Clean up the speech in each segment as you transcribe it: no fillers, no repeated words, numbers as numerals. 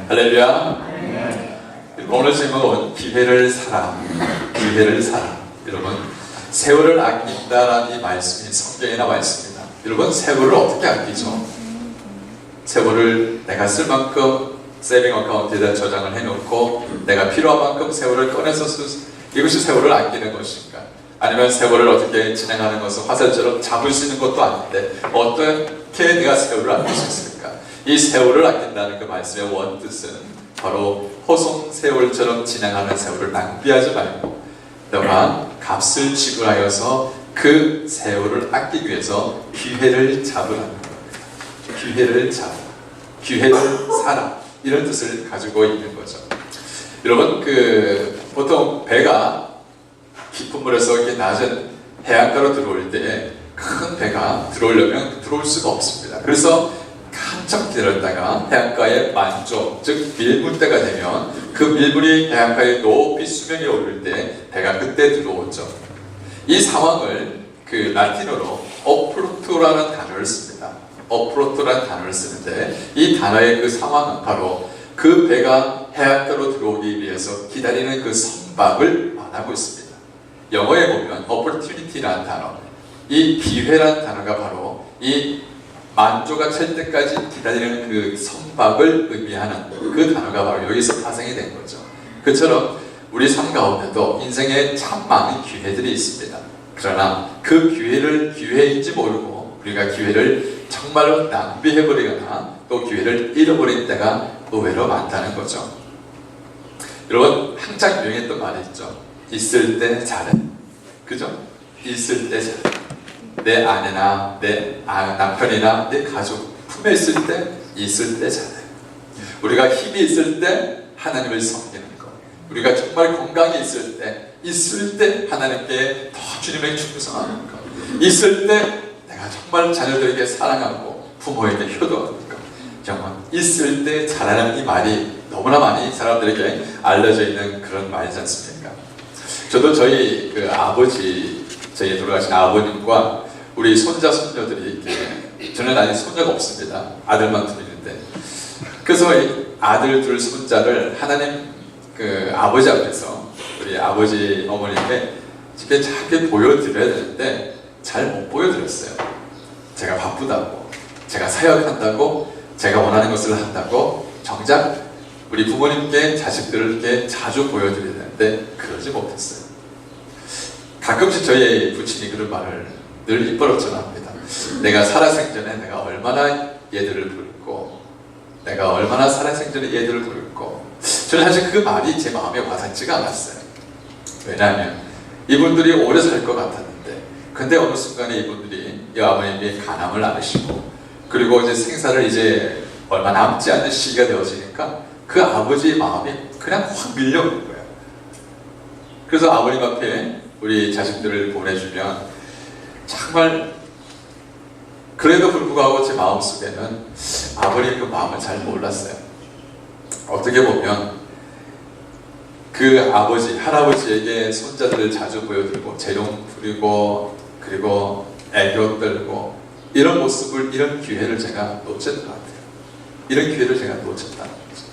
할렐루야. 오늘 제목은 기회를 사라. 기회를 사라. 여러분, 세월을 아낀다라는 이 말씀이 성경에 나와 있습니다. 여러분, 세월을 어떻게 아끼죠? 세월을 내가 쓸 만큼 세이빙 어카운트에다 저장을 해놓고 내가 필요한 만큼 세월을 꺼내서 이것이 세월을 아끼는 것인가? 아니면 세월을 어떻게 진행하는 것은 화살처럼 잡을 수 있는 것도 아닌데 어떻게 내가 세월을 아낄 수 있을까? 이 세월을 아낀다는 그 말씀의 원뜻은 바로 호송세월처럼 진행하는 세월을 낭비하지 말고 너가 값을 지불하여서 그 세월을 아끼기 위해서 기회를 잡으라는 거예요. 기회를 잡아, 기회를 사라, 이런 뜻을 가지고 있는 거죠. 여러분, 보통 배가 깊은 물에서 이렇게 낮은 해안가로 들어올 때 큰 배가 들어오려면 들어올 수가 없습니다. 그래서 한참 기다렸다가 해안가의 만조, 즉 밀물대가 되면 그 밀물이 해안가에 높이 수면에 오를 때 배가 그때 들어오죠. 이 상황을 라틴어로 어프로토라는 단어를 씁니다. 어프로토라는 단어를 쓰는데 이 단어의 그 상황은 바로 그 배가 해안가로 들어오기 위해서 기다리는 그 선박을 말하고 있습니다. 영어에 보면 opportunity라는 단어, 이 기회라는 단어가 바로 이 만조가 찰 때까지 기다리는 그 선박을 의미하는 그 단어가 바로 여기서 파생이 된 거죠. 그처럼 우리 삶 가운데도 인생에 참 많은 기회들이 있습니다. 그러나 그 기회를 기회인지 모르고 우리가 기회를 정말로 낭비해버리거나 또 기회를 잃어버린 때가 의외로 많다는 거죠. 여러분, 한창 유행했던 말이 있죠. 있을 때 잘해. 그죠? 있을 때 잘해. 내 아내나 내 남편이나 내 가족 품에 있을 때 잘해. 우리가 힘이 있을 때 하나님을 섬기는 것, 우리가 정말 건강이 있을 때 하나님께 더 주님의 충성하는 것, 있을 때 내가 정말 자녀들에게 사랑하고 부모에게 효도하는 것, 정말 있을 때 잘하는 이 말이 너무나 많이 사람들에게 알려져 있는 그런 말이지 않습니까? 저도 저희 저희 돌아가신 아버님과 우리 손자, 손녀들이 이렇게, 저는 아직 손자가 없습니다. 아들만 둘 있는데. 그래서 이 아들 둘 손자를 하나님 아버지 앞에서 우리 아버지 어머니께 이렇게 잘 보여드려야 되는데 잘 못 보여드렸어요. 제가 바쁘다고, 제가 사역한다고, 제가 원하는 것을 한다고 정작 우리 부모님께 자식들을 이렇게 자주 보여드려야 되는데 그러지 못했어요. 가끔씩 저희 부친이 그런 말을 늘 입버릇처럼 합니다. 내가 살아생전에 내가 얼마나 얘들을 부르고 내가 얼마나 살아생전에 얘들을 부르고, 저는 사실 그 말이 제 마음에 와닿지가 않았어요. 왜냐하면 이분들이 오래 살 것 같았는데 근데 어느 순간에 이분들이 이 아버님이 간암을 앓으시고 그리고 이제 생사를 이제 얼마 남지 않은 시기가 되어지니까 그 아버지의 마음이 그냥 확 밀려오는 거예요. 그래서 아버님 앞에 우리 자식들을 보내주면 정말 그래도 불구하고 제 마음속에는 아버님 그 마음을 잘 몰랐어요. 어떻게 보면 그 아버지, 할아버지에게 손자들을 자주 보여드리고 재롱 부리고 그리고 애교 떨고 이런 모습을, 이런 기회를 제가 놓쳤던 것 같아요. 이런 기회를 제가 놓쳤다는 거죠.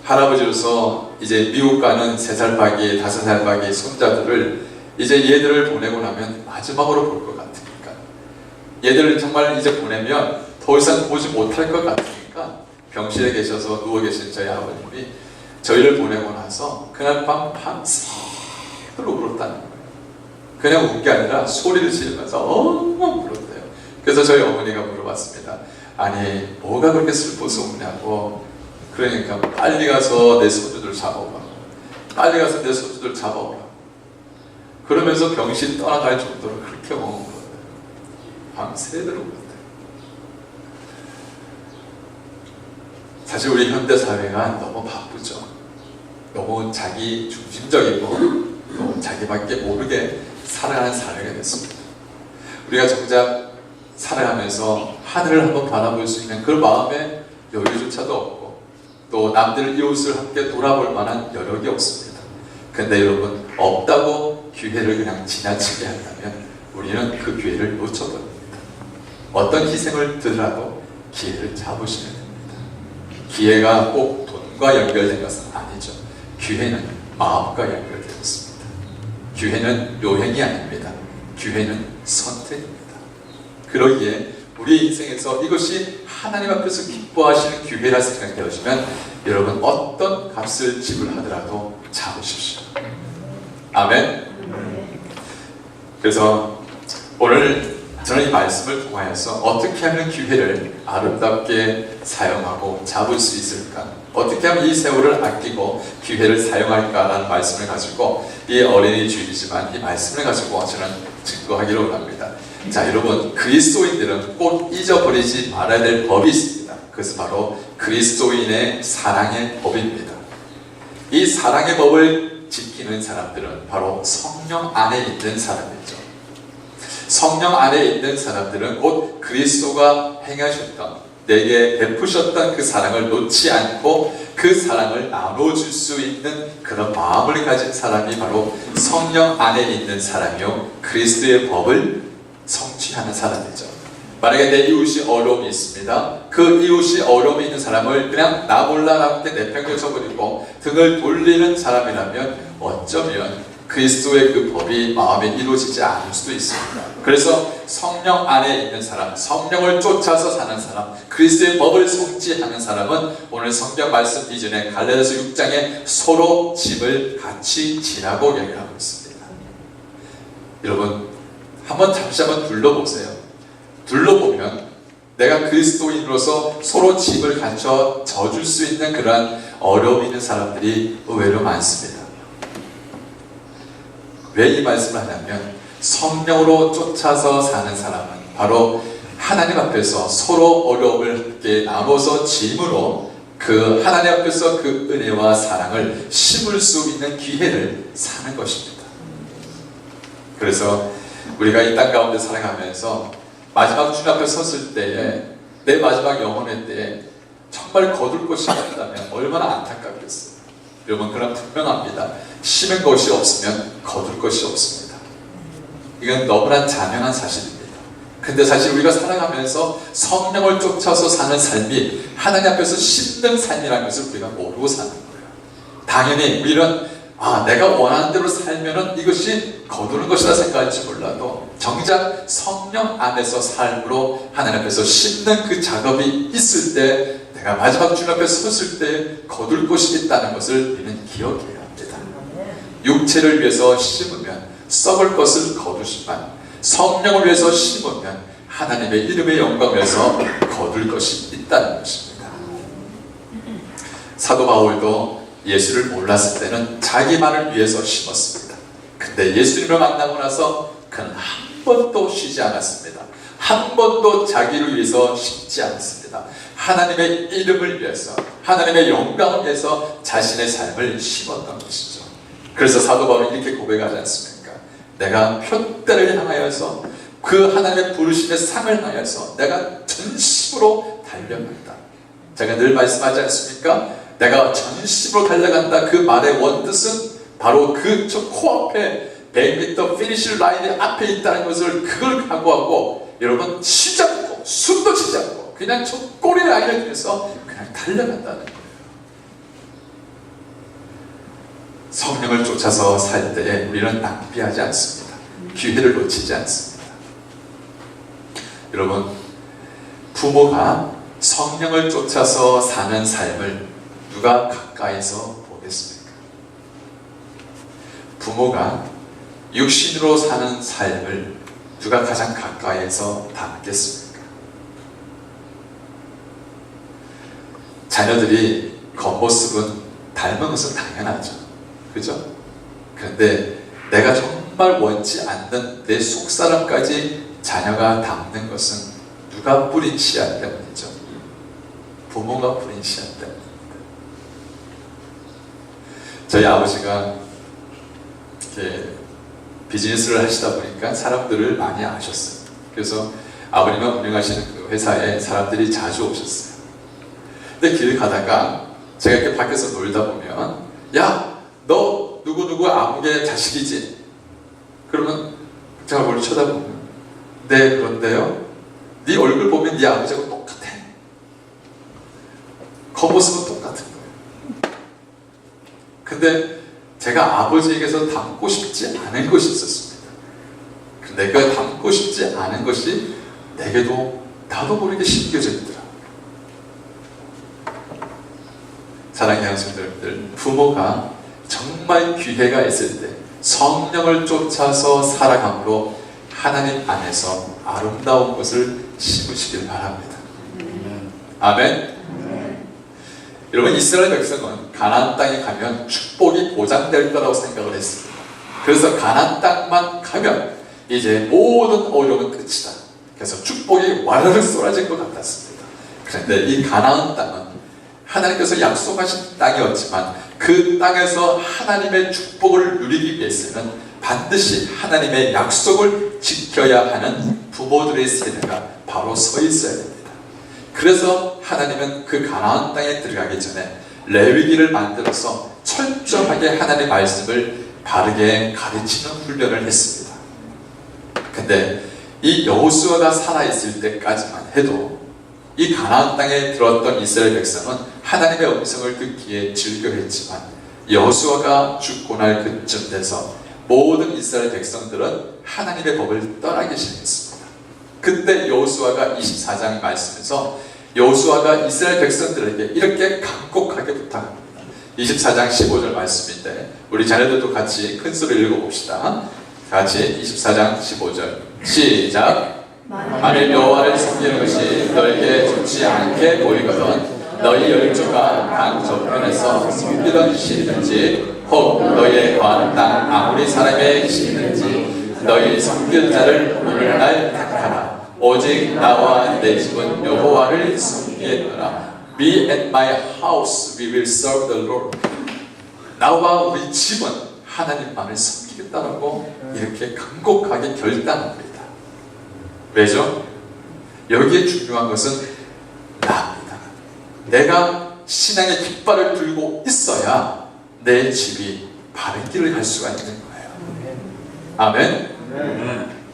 할아버지로서 이제 미국 가는 3살 박이, 5살 박이 손자들을 이제 얘들을 보내고 나면 마지막으로 볼 것 같으니까, 얘들을 정말 이제 보내면 더 이상 보지 못할 것 같으니까 병실에 계셔서 누워 계신 저희 아버님이 저희를 보내고 나서 그날 밤 밤새도록 울었다는 거예요. 그냥 운 게 아니라 소리를 지르면서 엉엉 울었대요. 그래서 저희 어머니가 물어봤습니다. 아니 뭐가 그렇게 슬퍼서 우냐고. 그러니까 빨리 가서 내 손주들 잡아오라고, 빨리 가서 내 손주들 잡아오라고 그러면서 병실 떠나갈 정도로 그렇게 먹은 거예요. 밤새도록 울었대요. 사실 우리 현대사회가 너무 바쁘죠. 너무 자기 중심적이고 또 자기밖에 모르게 살아가는 사회가 됐습니다. 우리가 정작 살아가면서 하늘을 한번 바라볼 수 있는 그 마음의 여유조차도 없고 또 남들 이웃을 함께 돌아볼 만한 여력이 없습니다. 근데 여러분, 없다고 기회를 그냥 지나치게 한다면 우리는 그 기회를 놓쳐버립니다. 어떤 희생을 들더라도 기회를 잡으시면 됩니다. 기회가 꼭 돈과 연결된 것은 아니죠. 기회는 마음과 연결되어 있습니다. 기회는 요행이 아닙니다. 기회는 선택입니다. 그러기에 우리 인생에서 이것이 하나님 앞에서 기뻐하시는 기회라 생각되어지면 여러분 어떤 값을 지불하더라도 잡으십시오. 아멘. 그래서 오늘 저는 이 말씀을 통하여서 어떻게 하면 기회를 아름답게 사용하고 잡을 수 있을까, 어떻게 하면 이 세월을 아끼고 기회를 사용할까라는 말씀을 가지고, 이 어린이 주일이지만 이 말씀을 가지고 저는 증거하기로 합니다. 자, 여러분, 그리스도인들은 꼭 잊어버리지 말아야 될 법이 있습니다. 그것은 바로 그리스도인의 사랑의 법입니다. 이 사랑의 법을 지키는 사람들은 바로 성령 안에 있는 사람이죠. 성령 안에 있는 사람들은 곧 그리스도가 행하셨던, 내게 베푸셨던 그 사랑을 놓지 않고 그 사랑을 나눠줄 수 있는 그런 마음을 가진 사람이 바로 성령 안에 있는 사람이요, 그리스도의 법을 성취하는 사람이죠. 만약에 내 이웃이 어려움이 있습니다. 그 이웃이 어려움이 있는 사람을 그냥 나 몰라라고 내팽겨쳐버리고 등을 돌리는 사람이라면 어쩌면 그리스도의 그 법이 마음에 이루어지지 않을 수도 있습니다. 그래서 성령 안에 있는 사람, 성령을 쫓아서 사는 사람, 그리스도의 법을 성취하는 사람은 오늘 성경 말씀 이전에 갈라디아서 6장에 서로 짐을 같이 지라고 얘기하고 있습니다. 여러분, 잠시 한번 둘러보세요. 둘러보면 내가 그리스도인으로서 서로 짐을 갖춰 져줄 수 있는 그러한 어려움이 있는 사람들이 의외로 많습니다. 왜 이 말씀을 하냐면, 성령으로 쫓아서 사는 사람은 바로 하나님 앞에서 서로 어려움을 함께 나눠서 짐으로 그 하나님 앞에서 그 은혜와 사랑을 심을 수 있는 기회를 사는 것입니다. 그래서 우리가 이 땅 가운데 살아가면서 마지막 주님 앞에 섰을 때에, 내 마지막 영혼의 때에 정말 거둘 것이 없다면 얼마나 안타깝겠어요. 여러분, 그럼 분명합니다. 심은 것이 없으면 거둘 것이 없습니다. 이건 너무나 자명한 사실입니다. 근데 사실 우리가 살아가면서 성령을 쫓아서 사는 삶이 하나님 앞에서 심는 삶이라는 것을 우리가 모르고 사는 거예요. 당연히 우리는 내가 원하는 대로 살면은 이것이 거두는 것이라 생각할지 몰라도 정작 성령 안에서 삶으로 하나님 앞에서 심는 그 작업이 있을 때, 내가 마지막 주님 앞에 섰을 때 거둘 것이 있다는 것을 우리는 기억해야 합니다. 육체를 위해서 심으면 썩을 것을 거두지만 성령을 위해서 심으면 하나님의 이름의 영광을 위해서 거둘 것이 있다는 것입니다. 사도 바울도 예수를 몰랐을 때는 자기만을 위해서 심었습니다. 근데 예수님을 만나고 나서 그는 한 번도 쉬지 않았습니다. 한 번도 자기를 위해서 심지 않았습니다. 하나님의 이름을 위해서, 하나님의 영광을 위해서 자신의 삶을 심었던 것이죠. 그래서 사도 바울은 이렇게 고백하지 않습니까? 내가 표대를 향하여서, 그 하나님의 부르심의 상을 향해서 내가 전심으로 달려간다. 제가 늘 말씀하지 않습니까? 내가 전심으로 달려간다. 그 말의 원뜻은 바로 저 코앞에 100m 피니시 라인의 앞에 있다는 것을, 그걸 각오하고 여러분 쉬지 않고 숨도 쉬지 않고 그냥 저 꼬리 라인을 통해서 그냥 달려간다는 거예요. 성령을 쫓아서 살 때에 우리는 낭비하지 않습니다. 기회를 놓치지 않습니다. 여러분, 부모가 성령을 쫓아서 사는 삶을 누가 가까이서 보겠습니까? 부모가 육신으로 사는 삶을 누가 가장 가까이에서 담겠습니까? 자녀들이 겉모습은 닮은 것은 당연하죠. 그죠? 그런데 내가 정말 원치 않는 내 속사람까지 자녀가 닮는 것은 누가 뿌린 씨앗 때문이죠. 부모가 뿌린 씨앗 때문입니다. 저희 아버지가 이렇게 비즈니스를 하시다 보니까 사람들을 많이 아셨어요. 그래서 아버님은 운영하시는 그 회사에 사람들이 자주 오셨어요. 근데 길 가다가 제가 이렇게 밖에서 놀다 보면, 야, 너 누구누구 아무개 자식이지? 그러면 제가 뭘 쳐다보면, 네, 그런데요? 네 얼굴 보면 네 아버지하고 똑같아. 겉모습 아버지에게서 담고 싶지 않은 것이 있었습니다. 내가 담고 싶지 않은 것이 내게도 나도 모르게 심겨져 있더라. 사랑하는 형제들, 부모가 정말 기회가 있을 때 성령을 쫓아서 살아감으로 하나님 안에서 아름다운 것을 심으시길 바랍니다. 아멘. 여러분, 이스라엘 백성은 가나안 땅에 가면 축복이 보장될 거라고 생각을 했습니다. 그래서 가나안 땅만 가면 이제 모든 어려움은 끝이다. 그래서 축복이 와르르 쏟아질 것 같았습니다. 그런데 이 가나안 땅은 하나님께서 약속하신 땅이었지만 그 땅에서 하나님의 축복을 누리기 위해서는 반드시 하나님의 약속을 지켜야 하는 부모들의 세대가 바로 서 있어야 됩니다. 그래서 하나님은 그 가나안 땅에 들어가기 전에 레위기를 만들어서 철저하게 하나님의 말씀을 바르게 가르치는 훈련을 했습니다. 근데 이 여호수아가 살아있을 때까지만 해도 이 가나안 땅에 들어왔던 이스라엘 백성은 하나님의 음성을 듣기에 즐겨했지만 여호수아가 죽고 날 그쯤 돼서 모든 이스라엘 백성들은 하나님의 법을 떠나기 시작했습니다. 그때 여호수아가 24장 말씀에서 여호수아가 이스라엘 백성들에게 이렇게 간곡하게 부탁합니다. 24장 15절 말씀인데 우리 자녀들도 같이 큰 소리를 읽어봅시다. 같이 24장 15절 시작. 만일 여호와를 섬기는 것이 너에게 좋지 않게 보이거든 너희 열조가 강 저편에서 섬기던 신이든지 혹 너희의 거하는 땅 아무리 사람의 신이든지 너희 섬길 자를 오늘날 택하라. 오직 나와 내 집은 여호와를 섬기겠노라. Me and my house we will serve the Lord. 나와 우리 집은 하나님만을 섬기겠다라고 이렇게 간곡하게 결단합니다. 왜죠? 여기에 중요한 것은 나입니다. 내가 신앙의 깃발을 들고 있어야 내 집이 바른 길을 갈 수가 있는 거예요. 아멘.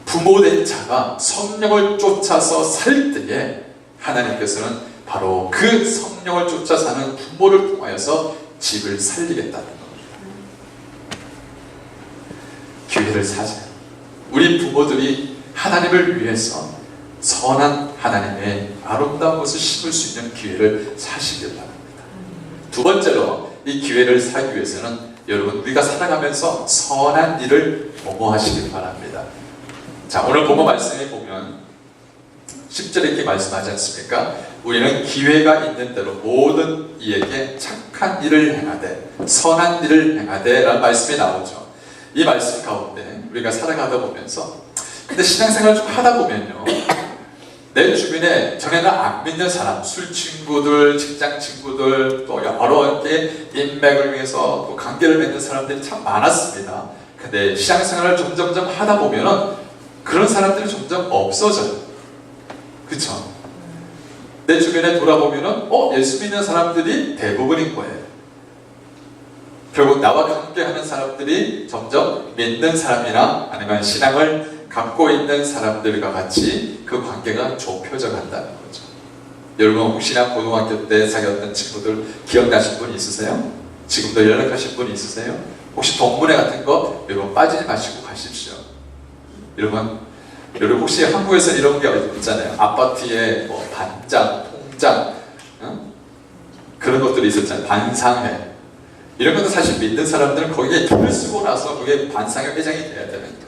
부모된 자가 성령을 쫓아서 살 때에 하나님께서는 바로 그 성령을 쫓아 사는 부모를 통하여서 집을 살리겠다는 겁니다. 기회를 사세요. 우리 부모들이 하나님을 위해서 선한 하나님의 아름다운 것을 심을 수 있는 기회를 사시길 바랍니다. 두 번째로 이 기회를 사기 위해서는 여러분 우리가 살아가면서 선한 일을 도모하시길 바랍니다. 자, 오늘 본문 말씀에 보면 10절에 이렇게 말씀하지 않습니까? 우리는 기회가 있는 대로 모든 이에게 착한 일을 행하되 선한 일을 행하되 라는 말씀이 나오죠. 이 말씀 가운데 우리가 살아가다 보면서 근데 신앙생활을 좀 하다 보면요, 내 주변에 전에는 안 믿는 사람, 술 친구들, 직장 친구들, 또 여러 개 인맥을 위해서 또 관계를 맺는 사람들이 참 많았습니다. 근데 신앙생활을 점점점 하다 보면은 그런 사람들이 점점 없어져요. 그쵸? 내 주변에 돌아보면은 예수 믿는 사람들이 대부분인 거예요. 결국 나와 관계하는 사람들이 점점 믿는 사람이나 아니면 신앙을 갖고 있는 사람들과 같이 그 관계가 좁혀져 간다는 거죠. 여러분 혹시나 고등학교 때 사귀었던 친구들 기억나신 분 있으세요? 지금도 연락하신 분 있으세요? 혹시 동문회 같은 거 여러분 빠지지 마시고 가십시오. 여러분 혹시 한국에서 이런 게 있잖아요. 아파트에 뭐 반장, 통장 그런 것들이 있었잖아요. 반상회 이런 것도 사실 믿는 사람들은 거기에 돈을 쓰고 나서 그게 반상회 회장이 돼야 되는 거예요.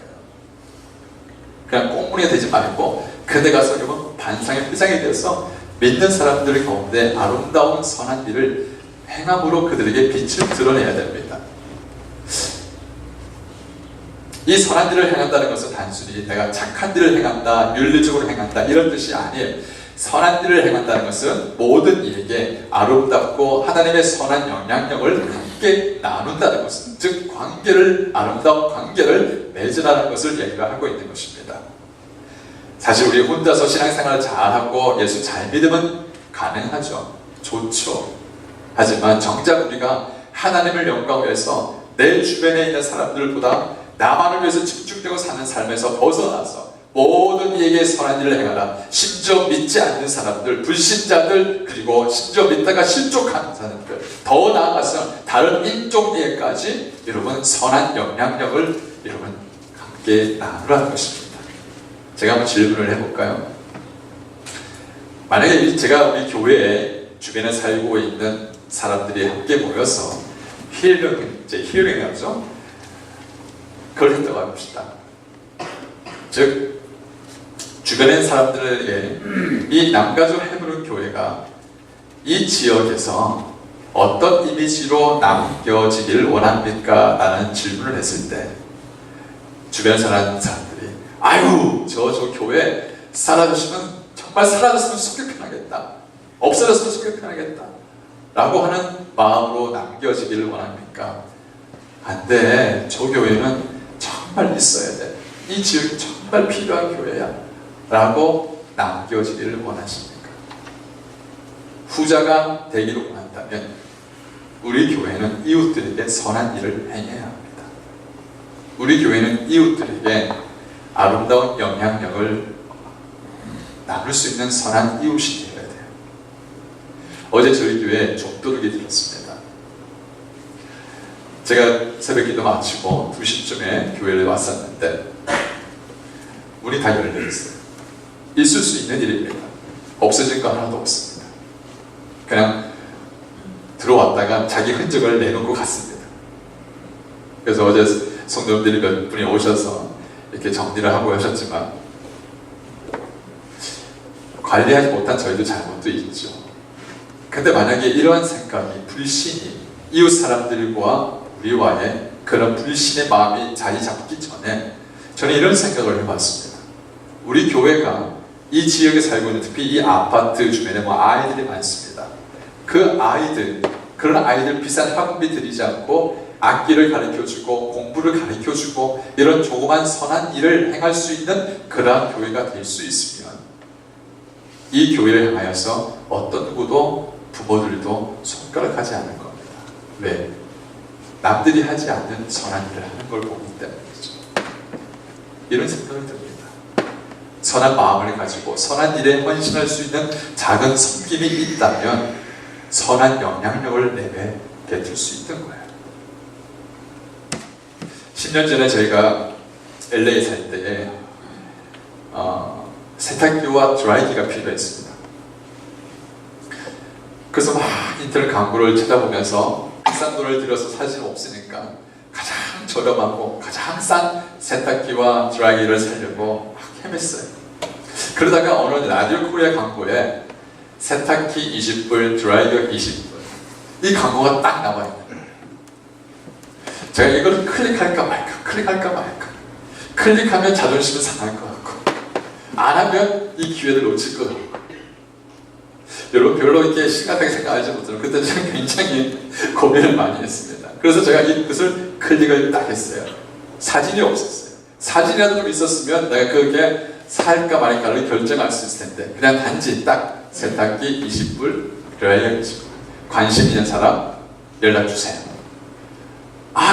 그냥 꽁무니가 되지 말고 그데 가서 여러분 반상회 회장이 되어서 믿는 사람들 가운데 아름다운 선한 일을 행함으로 그들에게 빛을 드러내야 됩니다. 이 선한 일을 행한다는 것은 단순히 내가 착한 일을 행한다, 윤리적으로 행한다 이런 뜻이 아니에요. 선한 일을 행한다는 것은 모든 이에게 아름답고 하나님의 선한 영향력을 함께 나눈다는 것은 즉 아름다운 관계를 맺으라는 것을 얘기가 하고 있는 것입니다. 사실 우리 혼자서 신앙생활을 잘하고 예수 잘 믿으면 가능하죠. 좋죠. 하지만 정작 우리가 하나님을 영광 위해서 내 주변에 있는 사람들보다 나만을 위해서 집중적으로 사는 삶에서 벗어나서 모든 이에게 선한 일을 행하라. 심지어 믿지 않는 사람들, 불신자들, 그리고 심지어 믿다가 실족하는 사람들, 더 나아가서 다른 인종에게까지 여러분 선한 영향력을 여러분 함께 나누라는 것입니다. 제가 한번 질문을 해볼까요? 만약에 제가 우리 교회에 주변에 살고 있는 사람들이 함께 모여서 힐링하죠? 그걸 했다고 합시다. 즉 주변의 사람들에게 이 남가주 헤브론 교회가 이 지역에서 어떤 이미지로 남겨지기를 원합니까? 라는 질문을 했을 때 주변에 사는 사람들이 아유 저 교회 사라졌으면 정말 사라졌으면 속이 편하겠다, 없어졌으면 속이 편하겠다 라고 하는 마음으로 남겨지기를 원합니까? 안 돼, 저 교회는 정말 있어야 돼, 이 지역이 정말 필요한 교회야 라고 남겨지기를 원하십니까? 후자가 되기를 원한다면 우리 교회는 이웃들에게 선한 일을 행해야 합니다. 우리 교회는 이웃들에게 아름다운 영향력을 나눌 수 있는 선한 이웃이 되어야 돼요. 어제 저희 교회에 족도둑이 들었습니다. 제가 새벽기도 마치고 2시쯤에 교회를 왔었는데 문이 다 열려있어요. 있을 수 있는 일입니다. 없어진 거 하나도 없습니다. 그냥 들어왔다가 자기 흔적을 내놓고 갔습니다. 그래서 어제 성도님들이 몇 분이 오셔서 이렇게 정리를 하고 하셨지만 관리하지 못한 저희도 잘못도 있죠. 근데 만약에 이러한 생각이, 불신이 이웃 사람들과 우리와의 그런 불신의 마음이 자리 잡기 전에 저는 이런 생각을 해봤습니다. 우리 교회가 이 지역에 살고 있는, 특히 이 아파트 주변에 아이들이 많습니다. 그 아이들, 그런 아이들 비싼 학원비 들이지 않고 악기를 가르쳐주고 공부를 가르쳐주고 이런 조그만 선한 일을 행할 수 있는 그러한 교회가 될 수 있으면 이 교회를 향하여서 어떤 누구도 부모들도 손가락하지 않을 겁니다. 왜? 남들이 하지 않는 선한 일을 하는 걸 보기 때문이죠. 이런 생각이 듭니다. 선한 마음을 가지고 선한 일에 헌신할 수 있는 작은 섬김이 있다면 선한 영향력을 내게 될 수 있는 거예요. 10년 전에 저희가 LA 살 때에 세탁기와 드라이기가 필요했습니다. 그래서 막 인터넷 광고를 찾아보면서 비싼 돈을 들여서 살 수는 없으니까 가장 저렴하고 가장 싼 세탁기와 드라이기를 사려고 막 헤맸어요. 그러다가 어느 라디오 코리아 광고에 세탁기 20불, 드라이기 20불 이 광고가 딱 나와요. 제가 이걸 클릭할까 말까 클릭하면 자존심은 상할 것 같고 안 하면 이 기회를 놓칠 것 같고 여러분 별로 이렇게 심각하게 생각하지 못해요. 그때 제가 굉장히 고민을 많이 했습니다. 그래서 제가 이것을 클릭을 딱 했어요. 사진이 없었어요. 사진이라도 좀 있었으면 내가 그게 살까 말까를 결정할 수 있을 텐데 그냥 단지 딱 세탁기 20불, 드라이기 20불 관심 있는 사람 연락주세요.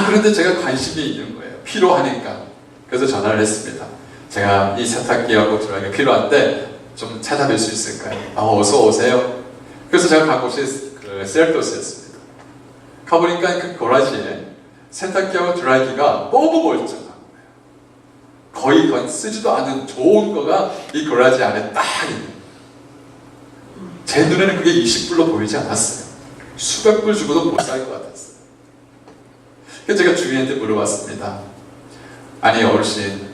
그런데 제가 관심이 있는 거예요. 필요하니까. 그래서 전화를 했습니다. 제가 이 세탁기하고 드라이기가 필요한데 좀 찾아뵐 수 있을까요? 어서 오세요. 그래서 제가 간 곳이 셀토스였습니다. 가보니까 그 거라지에 세탁기하고 드라이기가 너무 멀쩡한 거예요. 거의 쓰지도 않은 좋은 거가 이 거라지 안에 딱 있는. 제 눈에는 그게 20불로 보이지 않았어요. 수백 불 주고도 못 살 것 같았어요. 그래서 제가 주인한테 물어봤습니다. 아니 어르신,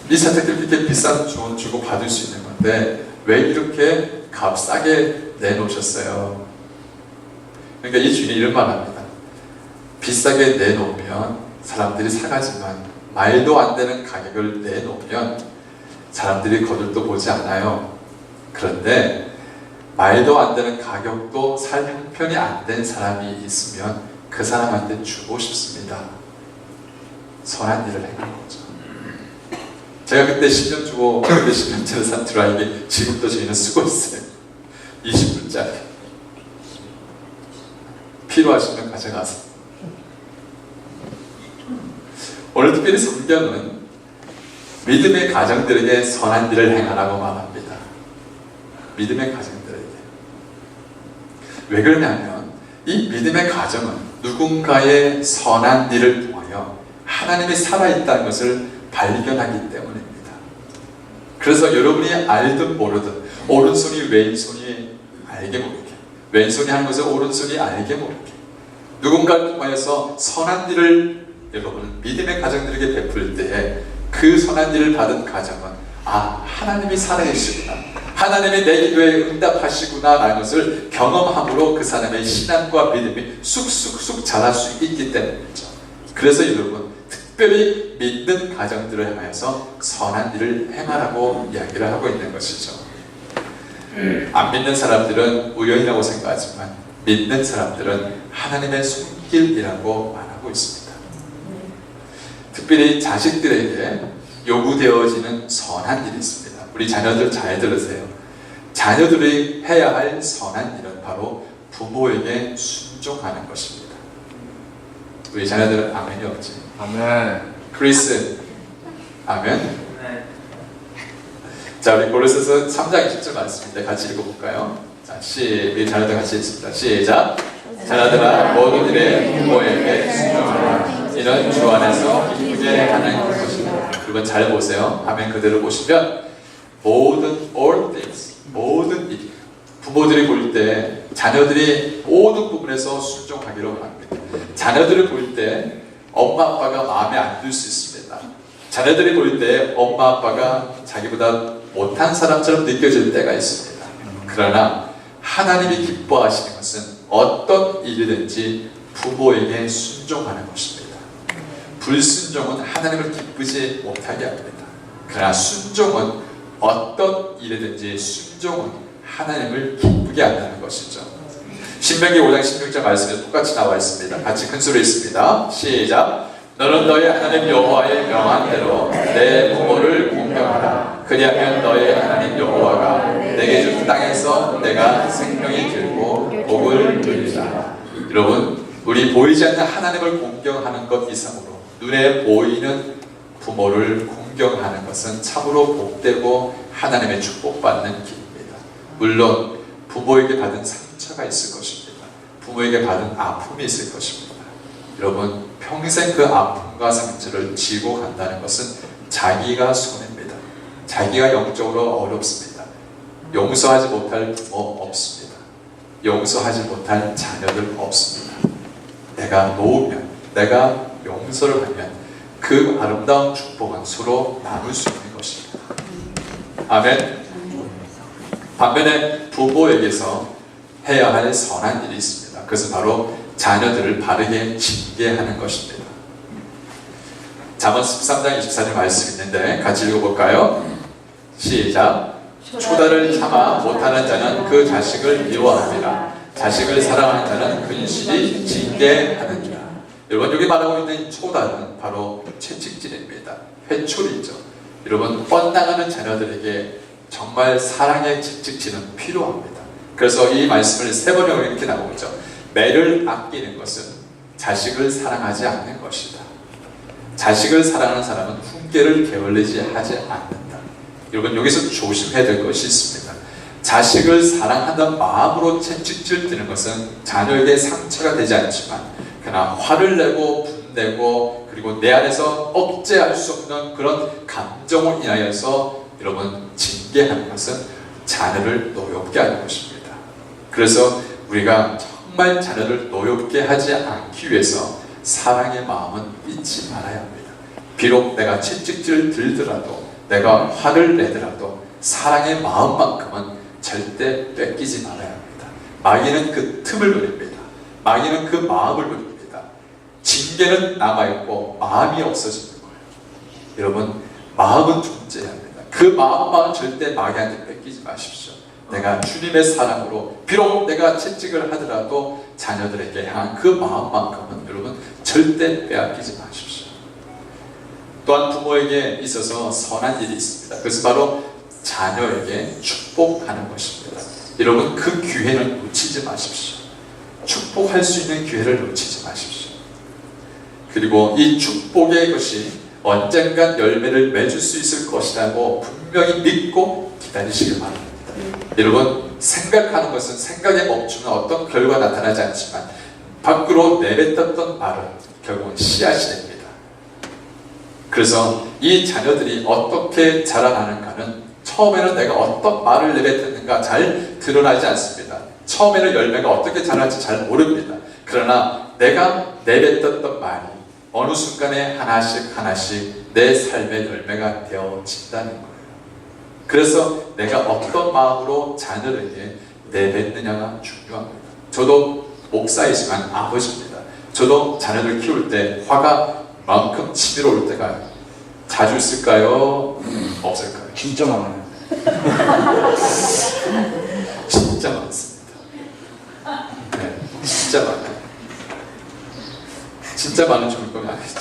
이 세탁기를 이렇게 비싼 돈 주고 받을 수 있는 건데 왜 이렇게 값싸게 내놓으셨어요? 그러니까 이 주인이 이런 말 합니다. 비싸게 내놓으면 사람들이 사가지만 말도 안 되는 가격을 내놓으면 사람들이 거들떠 보지 않아요. 그런데 말도 안 되는 가격도 살 형편이 안 된 사람이 있으면 그 사람한테 주고 싶습니다. 선한 일을 행한 거죠. 제가 그때 10년 주고 그때 10년짜리 산 드라이기 지금도 저희는 쓰고 있어요. 20불짜리. 필요하시면 가져가세요. 오늘 특별히 성경은 믿음의 가정들에게 선한 일을 행하라고 말합니다. 믿음의 가정들에게. 왜 그러냐면 이 믿음의 가정은 누군가의 선한 일을 통하여 하나님이 살아있다는 것을 발견하기 때문입니다. 그래서 여러분이 알든 모르든 오른손이 왼손이 알게 모르게, 왼손이 하는 것을 오른손이 알게 모르게 누군가를 통하여서 선한 일을 여러분 믿음의 가정들에게 베풀 때에 그 선한 일을 받은 가정은 하나님이 살아계시구나, 하나님이 내 기도에 응답하시구나 라는 것을 경험함으로 그 사람의 신앙과 믿음이 쑥쑥쑥 자랄 수 있기 때문이죠. 그래서 여러분 특별히 믿는 가정들을 향해서 선한 일을 행하라고 이야기를 하고 있는 것이죠. 안 믿는 사람들은 우연이라고 생각하지만 믿는 사람들은 하나님의 손길이라고 말하고 있습니다. 특별히 자식들에게 요구되어지는 선한 일이 있습니다. 우리 자녀들 잘 들으세요. 자녀들이 해야 할 선한 일은 바로 부모에게 순종하는 것입니다. 우리 자녀들은 아멘이 없지? 아멘. 크리스 아멘. 자, 우리 고린도서 3장 20절 말씀인데 같이 읽어볼까요? 자, 우리 자녀들 같이 읽습니다. 시작. 자녀들아 모든 일에 부모에게 순종하라. 이는 주 안에서 기쁘게 하는 것입니다. 그리고 잘 보세요. 화면 그대로 보시면 all things, 모든 일. 부모들이 볼 때 자녀들이 모든 부분에서 순종하기로 합니다. 자녀들을 볼 때 엄마 아빠가 마음에 안 들 수 있습니다. 자녀들이 볼 때 엄마 아빠가 자기보다 못한 사람처럼 느껴질 때가 있습니다. 그러나 하나님이 기뻐하시는 것은 어떤 일이든지 부모에게 순종하는 것입니다. 불순종은 하나님을 기쁘지 못하게 합니다. 그러나 순종은 어떤 일이든지 순종은 하나님을 기쁘게 한다는 것이죠. 신명기 5장 16절 말씀에 똑같이 나와 있습니다. 같이 큰 소리 있습니다. 시작. 너는 너의 하나님 여호와의 명한 대로 내 부모를 공경하라. 그리하면 너의 하나님 여호와가 내게 준 땅에서 내가 생명이 길고 복을 누리리라. 여러분, 우리 보이지 않는 하나님을 공경하는 것 이상으로 눈에 보이는 부모를 공경하는 것은 참으로 복되고 하나님의 축복받는 길입니다. 물론 부모에게 받은 상처가 있을 것입니다. 부모에게 받은 아픔이 있을 것입니다. 여러분, 평생 그 아픔과 상처를 지고 간다는 것은 자기가 손해입니다. 자기가 영적으로 어렵습니다. 용서하지 못할 부모 없습니다. 용서하지 못할 자녀들 없습니다. 내가 놓으면, 내가 용서를 하면 그 아름다운 축복은 서로 나눌 수 있는 것입니다. 아멘. 반면에 부모에게서 해야 할 선한 일이 있습니다. 그것은 바로 자녀들을 바르게 징계하는 것입니다. 잠언 13장 24절 말씀이 있는데 같이 읽어볼까요? 시작. 초다를 참아 못하는 자는 그 자식을 미워합니다. 자식을 사랑하는 자는 근실이 징계하느니라. 여러분, 여기 말하고 있는 초다는 바로 채찍질입니다. 회초리죠. 여러분, 뻗나가는 자녀들에게 정말 사랑의 채찍질은 필요합니다. 그래서 이 말씀을 세 번이나 이렇게 나오죠. 매를 아끼는 것은 자식을 사랑하지 않는 것이다. 자식을 사랑하는 사람은 훈계를 게을리지 하지 않는다. 여러분, 여기서 조심해야 될 것이 있습니다. 자식을 사랑한다는 마음으로 채찍질 드는 것은 자녀에게 상처가 되지 않지만 그러나 화를 내고 분내고 그리고 내 안에서 억제할 수 없는 그런 감정을 인하여서 여러분 징계하는 것은 자녀를 노엽게 하는 것입니다. 그래서 우리가 정말 자녀를 노엽게 하지 않기 위해서 사랑의 마음은 잊지 말아야 합니다. 비록 내가 채찍질을 들더라도 내가 화를 내더라도 사랑의 마음만큼은 절대 뺏기지 말아야 합니다. 마귀는 그 틈을 노립니다. 마귀는 그 마음을 노립니다. 징계는 남아있고 마음이 없어지는 거예요. 여러분, 마음은 존재해야 합니다. 그 마음만 절대 마귀한테 뺏기지 마십시오. 내가 주님의 사랑으로 비록 내가 채찍을 하더라도 자녀들에게 향한 그 마음만큼은 여러분 절대 빼앗기지 마십시오. 또한 부모에게 있어서 선한 일이 있습니다. 그것은 바로 자녀에게 축복하는 것입니다. 여러분, 그 기회는 놓치지 마십시오. 축복할 수 있는 기회를 놓치지 마십시오. 그리고 이 축복의 것이 언젠간 열매를 맺을 수 있을 것이라고 분명히 믿고 기다리시길 바랍니다. 여러분, 생각하는 것은 생각에 멈추면 어떤 결과가 나타나지 않지만 밖으로 내뱉었던 말은 결국은 씨앗이 됩니다. 그래서 이 자녀들이 어떻게 자라나는가는 처음에는 내가 어떤 말을 내뱉었는가 잘 드러나지 않습니다. 처음에는 열매가 어떻게 자랄지 잘 모릅니다. 그러나 내가 내뱉었던 말이 어느 순간에 하나씩 하나씩 내 삶의 열매가 되어진다는 거예요. 그래서 내가 어떤 마음으로 자녀에게 내뱉느냐가 중요한 겁니다. 저도 목사이지만 아버지입니다. 저도 자녀들 키울 때 화가 만큼 치밀어 올 때가 자주 있을까요? 없을까요? 진짜 많아요. 진짜 많습니다. 네, 진짜 많아요. 진짜 많은 조건이 아니죠.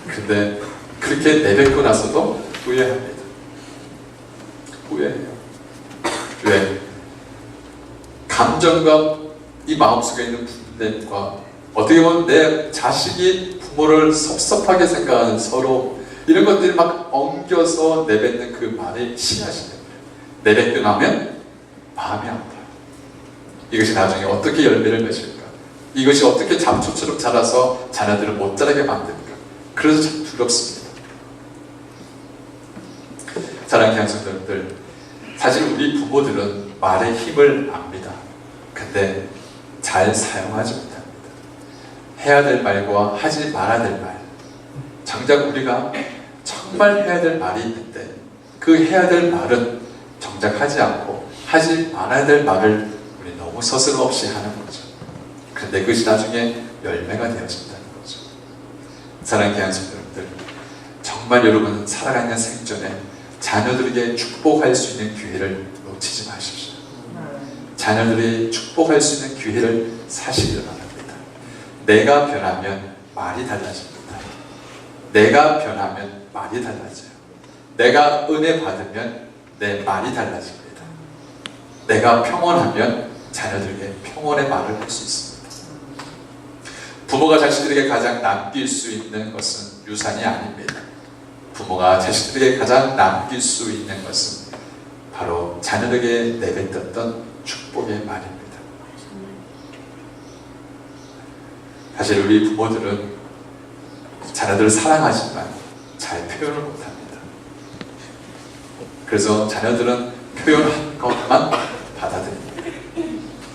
근데 그렇게 내뱉고 나서도 후회합니다. 후회해요. 왜? 감정과 이 마음속에 있는 분됨과 어떻게 보면 내 자식이 부모를 섭섭하게 생각하는 서로 이런 것들이 막 엉겨서 내뱉는 그 말이 씨앗이 됩니다. 내뱉고 나면 마음이 아파요. 이것이 나중에 어떻게 열매를 맺을까? 이것이 어떻게 잡초처럼 자라서 자녀들을 못 자라게 만들까? 그래서 참 두렵습니다. 사랑하는 양성들들, 사실 우리 부모들은 말의 힘을 압니다. 근데 잘 사용하지 못합니다. 해야 될 말과 하지 말아야 될 말, 정작 우리가 정말 해야 될 말이 있는데 그 해야 될 말은 정작 하지 않고 하지 말아야 될 말을 우리 너무 서슴없이 하는 거죠. 그런데 그것이 나중에 열매가 되어진다는 거죠. 사랑하는 양성들들, 정말 여러분은 살아가는 생전에 자녀들에게 축복할 수 있는 기회를 놓치지 마십시오. 자녀들이 축복할 수 있는 기회를 사시기를 바랍니다. 내가 변하면 말이 달라집니다. 내가 변하면 말이 달라져요. 내가 은혜 받으면 내 말이 달라집니다. 내가 평온하면 자녀들에게 평온의 말을 할 수 있습니다. 부모가 자식들에게 가장 남길 수 있는 것은 유산이 아닙니다. 부모가 자식들에게 가장 남길 수 있는 것은 바로 자녀들에게 내뱉었던 축복의 말입니다. 사실 우리 부모들은 자녀들을 사랑하지만 잘 표현을 못합니다. 그래서 자녀들은 표현한 것만 받아들입니다.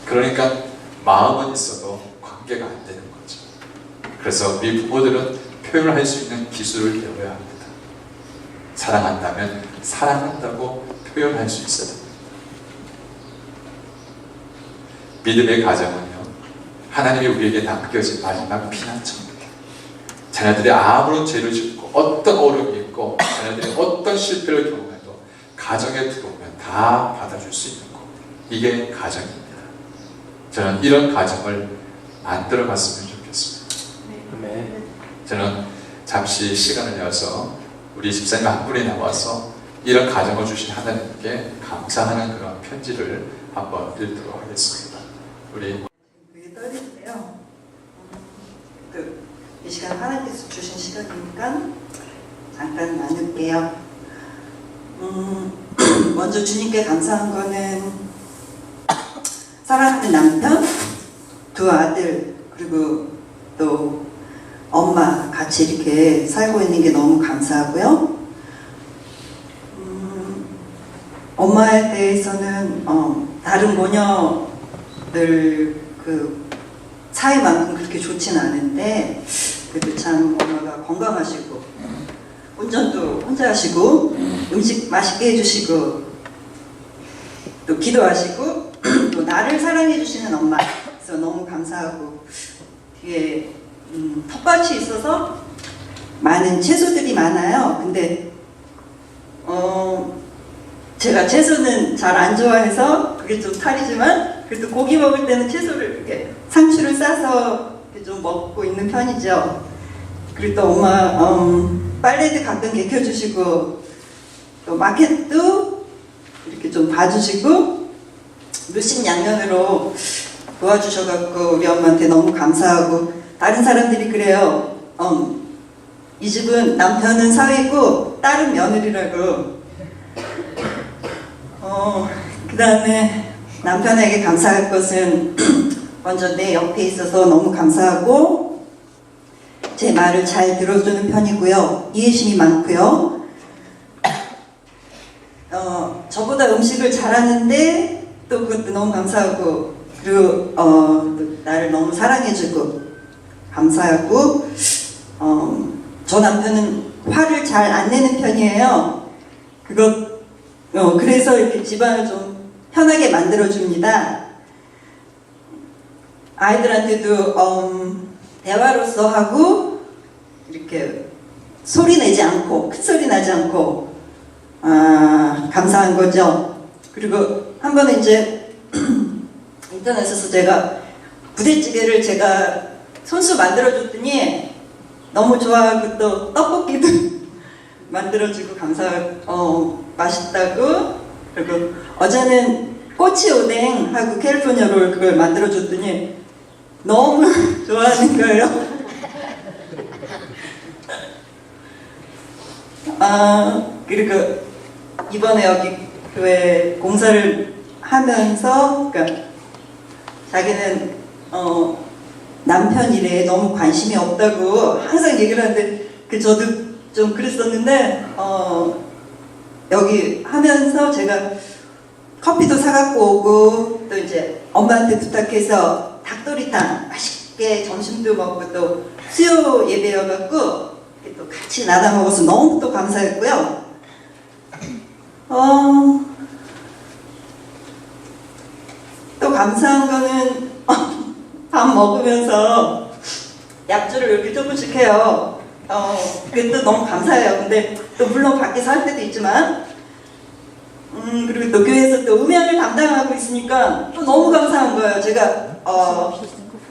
그러니까 마음은 있어도 관계가 안 되는 거죠. 그래서 우리 부모들은 표현을 할 수 있는 기술을 배워야 합니다. 사랑한다면 사랑한다고 표현할 수 있어야 됩니다. 믿음의 가정은요, 하나님이 우리에게 남겨진 마지막 피난처입니다. 자녀들이 아무런 죄를 짓고 어떤 어려움이 있고 자녀들이 어떤 실패를 경험해도 가정에 들어오면 다 받아줄 수 있는 것, 이게 가정입니다. 저는 이런 가정을 만들어 갔으면 좋겠습니다. 네. 저는 잠시 시간을 내어서 우리 집사님 한 분이 나와서 이런 가정을 주신 하나님께 감사하는 그런 편지를 한번 읽도록 하겠습니다. 우리 되게 떨리는데요. 이 시간 하나님께서 주신 시간이니까 잠깐 나눌게요. 먼저 주님께 감사한 거는 사랑하는 남편, 두 아들, 그리고 또 엄마 같이 이렇게 살고 있는 게 너무 감사하고요. 엄마에 대해서는 다른 모녀들 그 사이만큼 그렇게 좋진 않은데 그래도 참 엄마가 건강하시고 운전도 혼자 하시고 음식 맛있게 해주시고 또 기도하시고 또 나를 사랑해 주시는 엄마, 그래서 너무 감사하고 뒤에 텃밭이 있어서 많은 채소들이 많아요. 근데 제가 채소는 잘 안 좋아해서 그게 좀 탈이지만 그래도 고기 먹을 때는 채소를 이렇게 상추를 싸서 이렇게 좀 먹고 있는 편이죠. 그리고 또 엄마 빨래도 가끔 개켜주시고 또 마켓도 이렇게 좀 봐주시고 물심양면으로 도와주셔갖고 우리 엄마한테 너무 감사하고, 다른 사람들이 그래요. 이 집은 남편은 사위고 딸은 며느리라고. 그 다음에 남편에게 감사할 것은 먼저 내 옆에 있어서 너무 감사하고 제 말을 잘 들어주는 편이고요. 이해심이 많고요. 저보다 음식을 잘하는데 또 그것도 너무 감사하고, 그리고 또 나를 너무 사랑해주고 감사하고, 저 남편은 화를 잘 안 내는 편이에요. 그래서 이렇게 집안을 좀 편하게 만들어줍니다. 아이들한테도 대화로서 하고 이렇게 소리 내지 않고, 큰 소리 나지 않고 감사한 거죠. 그리고 한 번은 이제 인터넷에서 제가 부대찌개를 제가 손수 만들어줬더니 너무 좋아하고 또 떡볶이도 만들어주고 맛있다고. 그리고 어제는 꼬치 오뎅하고 캘리포니아 롤 그걸 만들어줬더니 너무 좋아하는 거예요. 그리고 이번에 여기 교회 공사를 하면서, 그러니까 자기는 남편 일에 너무 관심이 없다고 항상 얘기를 하는데, 저도 좀 그랬었는데, 여기 하면서 제가 커피도 사갖고 오고, 또 이제 엄마한테 부탁해서 닭도리탕 맛있게 점심도 먹고, 또 수요 예배여갖고 또 같이 나눠 먹어서 너무 또 감사했고요. 또 감사한 거는 밥 먹으면서 약주를 이렇게 조금씩 해요. 그게 또 너무 감사해요. 근데 또 물론 밖에서 할 때도 있지만, 그리고 또 교회에서 또 음향을 담당하고 있으니까 또 너무 감사한 거예요. 제가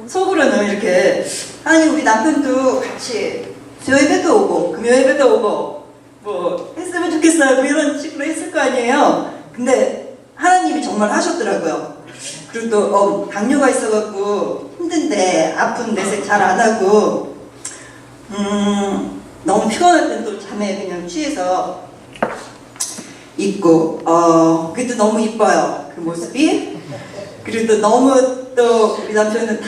속으로는 이렇게, 하나님 우리 남편도 같이 수요 예배도 오고 금요 예배도 오고 뭐 했으면 좋겠어요, 뭐 이런 식으로 했을 거 아니에요. 근데 하나님이 정말 하셨더라고요. 그리고 또 당뇨가 있어갖고 힘든데 아픈 내색 잘 안 하고, 너무 피곤할 땐 또 잠에 그냥 취해서 있고, 그게 또 너무 이뻐요, 그 모습이. 그리고 또 너무 또 우리 남편은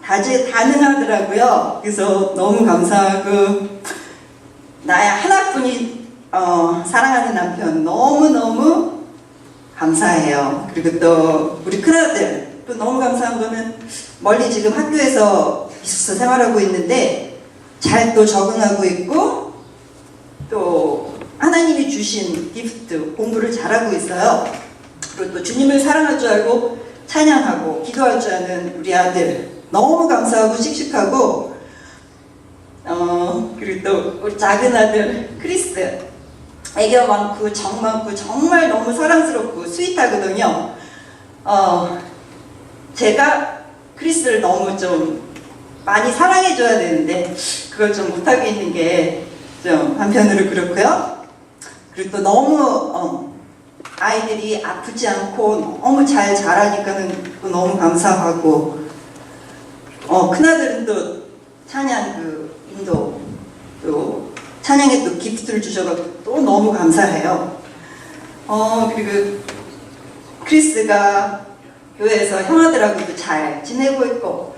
다재다능하더라고요. 그래서 너무 감사하고, 나의 하나뿐인 사랑하는 남편 너무너무 감사해요. 그리고 또 우리 큰아들 또 너무 감사한 거는 멀리 지금 학교에서 기숙사 생활하고 있는데 잘 또 적응하고 있고, 또 하나님이 주신 기프트 공부를 잘하고 있어요. 그리고 또 주님을 사랑할 줄 알고 찬양하고 기도할 줄 아는 우리 아들 너무 감사하고 씩씩하고, 그리고 또 우리 작은 아들 크리스 애교 많고 정 많고 정말 너무 사랑스럽고 스윗하거든요. 제가 크리스를 너무 좀 많이 사랑해줘야 되는데 그걸 좀 못하고 있는 게 좀 한편으로 그렇고요. 그리고 또 너무 아이들이 아프지 않고 너무 잘 자라니까는 또 너무 감사하고, 큰아들은 또 찬양 인도 또 찬양에 또 기프트를 주셔가지고 또 너무 감사해요. 그리고 크리스가 교회에서 형아들하고도 잘 지내고 있고,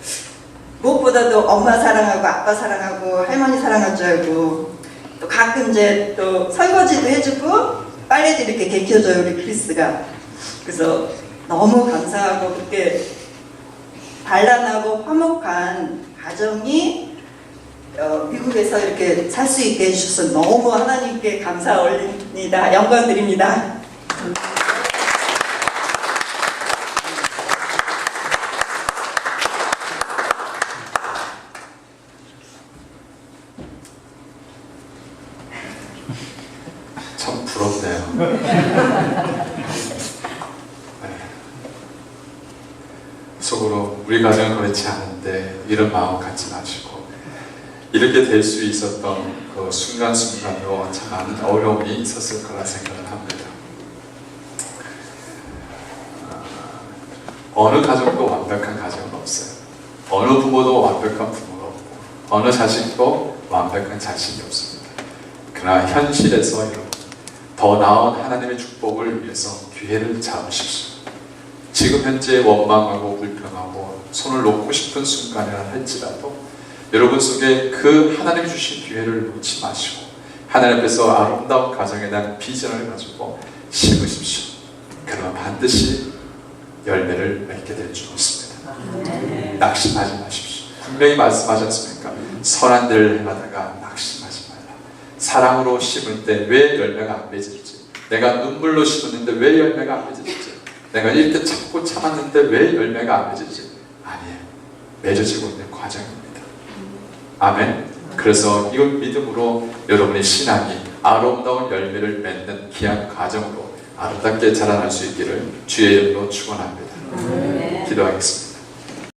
무엇보다도 엄마 사랑하고 아빠 사랑하고 할머니 사랑할 줄 알고, 또 가끔 이제 또 설거지도 해주고 빨래도 이렇게 개켜줘요, 우리 크리스가. 그래서 너무 감사하고, 그렇게 단란하고 화목한 가정이 미국에서 이렇게 살 수 있게 해주셔서 너무 하나님께 감사 올립니다. 영광 드립니다. 참 부럽네요. 속으로 우리 가정은 그렇지 않은데 이런 마음 갖지 마시고, 이렇게 될 수 있었던 그 순간순간도 참 많은 어려움이 있었을 거라 생각을 합니다. 어느 가정도 완벽한 가정은 없어요. 어느 부모도 완벽한 부모가 없고, 어느 자식도 완벽한 자신이 없습니다. 그러나 현실에서 여러분 더 나은 하나님의 축복을 위해서 기회를 잡으십시오. 지금 현재 원망하고 불평하고 손을 놓고 싶은 순간이라 할지라도 여러분 속에 그 하나님이 주신 기회를 놓지 마시고 하나님 앞에서 아름다운 가정에 대한 비전을 가지고 심으십시오. 그러면 반드시 열매를 맺게 될 줄 믿습니다. 낙심하지 마십시오. 분명히 말씀하지 않습니까? 선한 일을 행하다가 낙심하지 말라. 사랑으로 심을 때 왜 열매가 안 맺을지, 내가 눈물로 심었는데 왜 열매가 안 맺을지, 내가 이렇게 참고 참았는데 왜 열매가 안 맺을지, 아니에요. 맺어지고 있는 과정입니다. 아멘. 그래서 이걸 믿음으로 여러분의 신앙이 아름다운 열매를 맺는 귀한 과정으로 아름답게 자라날 수 있기를 주의 이름으로 축원합니다. 기도하겠습니다.